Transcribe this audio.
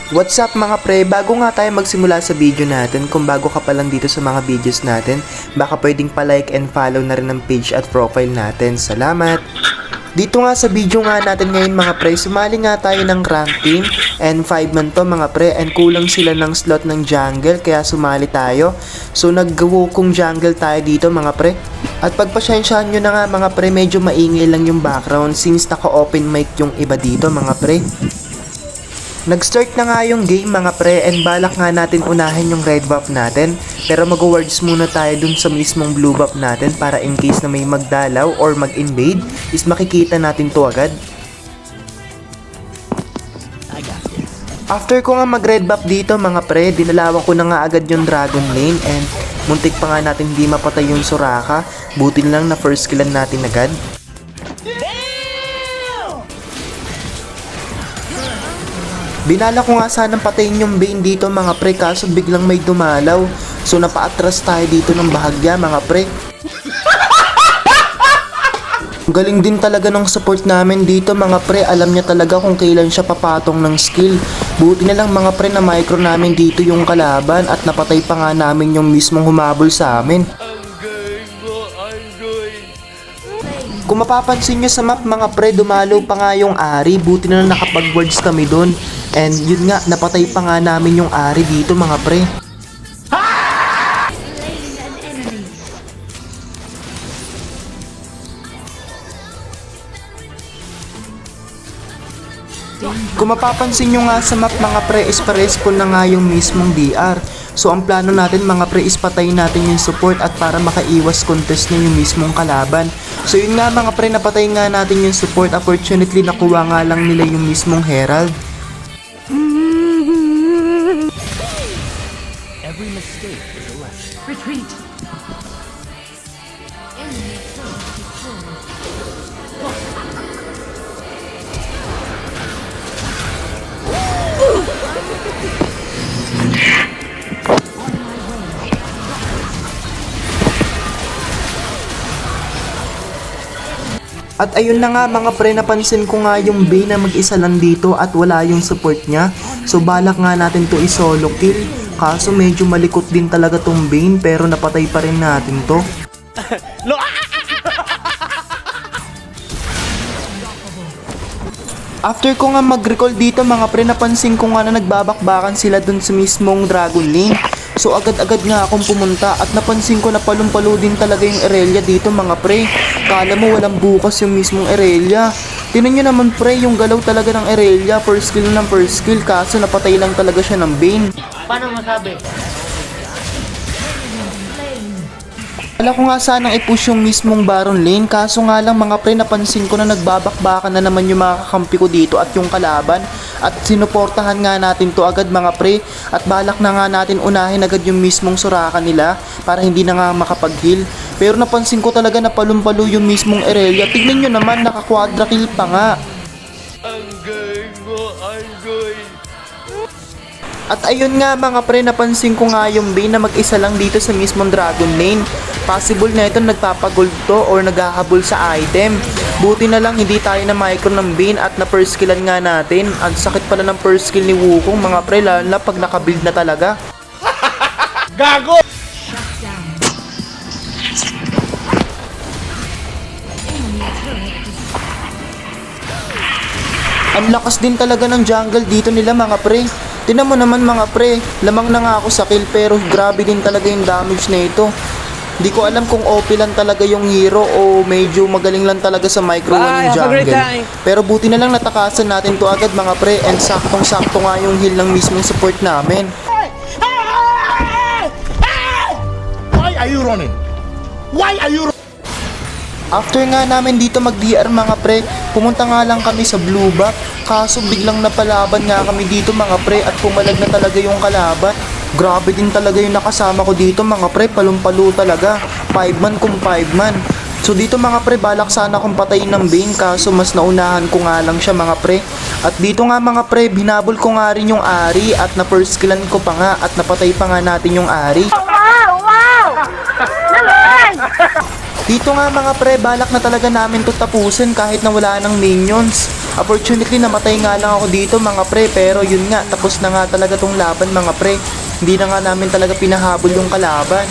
What's up mga pre? Bago nga tayo magsimula sa video natin, kung bago ka pa lang dito sa mga videos natin, baka pwedeng pa-like and follow na rin ang page at profile natin. Salamat! Dito nga sa video nga natin ngayon mga pre, sumali nga tayo ng rank team and 5 man to mga pre, and kulang sila ng slot ng jungle kaya sumali tayo. So nag-wukong jungle tayo dito mga pre. At pagpasensyahan nyo na nga mga pre, medyo maingay lang yung background since naka-open mic yung iba dito mga pre. Nag-start na nga yung game mga pre, and balak nga natin unahin yung red buff natin. Pero mag-wards muna tayo dun sa mismong blue buff natin para in case na may magdalaw or mag-invade is makikita natin to agad. After ko nga mag-red buff dito mga pre, dinalawan ko na nga agad yung dragon lane, and muntik pa nga natin di mapatay yung Soraka. Buti lang na first killan natin agad. Binala ko nga sanang patayin yung Vayne dito mga pre, kaso biglang may dumalaw. So napaatras tayo dito ng bahagya mga pre. Galing din talaga ng support namin dito mga pre, alam niya talaga kung kailan siya papatong ng skill. Buti na lang mga pre na micro namin dito yung kalaban at napatay pa nga namin yung mismong humabol sa amin. Kung mapapansin nyo sa map mga pre, dumalo pa nga yung Ari, buti na nakapag-wards kami dun. And yun nga, napatay pa nga namin yung Ari dito mga pre. Kung mapapansin nyo nga sa map mga pre, is pa-respawn na nga yung mismong DR. So ang plano natin mga pre is patayin natin yung support at para makaiwas contest na yung mismong kalaban. So yun nga mga pre, napatay nga natin yung support. Unfortunately nakuha nga lang nila yung mismong Herald. Every mistake is a lesson. Retreat! Enemy turret destroyed. At ayun na nga mga pre, napansin ko nga yung Vayne na mag-isa lang dito at wala yung support niya. So balak nga natin to i-solo kill. Kaso medyo malikot din talaga tong Vayne, pero napatay pa rin natin to. After ko nga mag-recall dito mga pre, napansin ko nga na nagbabakbakan sila dun sa mismong dragon lane. So agad-agad nga akong pumunta at napansin ko na palumpalo din talaga yung Irelia dito mga pre. Kala mo walang bukas yung mismong Irelia. Tinan nyo naman pre, yung galaw talaga ng Irelia, first kill ng first kill, kaso napatay lang talaga siya ng Vayne. Paano masabi? Wala ko nga sanang i-push yung mismong Baron lane, kaso nga lang mga pre, napansin ko na nagbabakbakan na naman yung mga kakampi ko dito at yung kalaban. At sinuportahan nga natin to agad mga pre, at balak na nga natin unahin agad yung mismong Soraka nila para hindi na nga makapag-heal. Pero napansin ko talaga na palumpalo yung mismong Irelia. Tignan nyo naman, naka-quadra kill pa nga. At ayun nga mga pre, napansin ko nga yung Vayne na mag-isa lang dito sa mismong dragon lane. Possible na ito nagpapagold to or naghahabol sa item. Buti na lang hindi tayo na micro ng Vayne at na first killan nga natin. Ang sakit pala ng first kill ni Wukong mga pre, lalo na pag nakabuild na talaga. Gago! Ang lakas din talaga ng jungle dito nila mga pre. Tingnan mo naman mga pre, lamang na nga ako sa kill pero grabe din talaga yung damage na ito. Di ko alam kung OP lang talaga yung hero o medyo magaling lang talaga sa micro ng jungle. Pero buti na lang natakasan natin to agad mga pre, and saktong-sakto nga yung heal ng mismong support namin. Why are you running? Why are you running? After nga namin dito mag-DR mga pre, pumunta nga lang kami sa blue buff. Kaso biglang napalaban nga kami dito mga pre at pumalag na talaga yung kalaban. Grabe din talaga yung nakasama ko dito mga pre, palumpalo talaga. 5 man kung 5 man. So dito mga pre, balak sana akong patayin ng Vayne, kaso mas naunahan ko nga lang siya mga pre. At dito nga mga pre, binabol ko nga rin yung Ari at na first killan ko pa nga at napatay pa nga natin yung Ari. Wow! Wow! Naman! Dito nga mga pre, balak na talaga namin to tapusin kahit na wala ng minions. Unfortunately, namatay nga lang ako dito mga pre, pero yun nga, tapos na nga talaga tong laban mga pre. Hindi na nga namin talaga pinahabol yung kalaban.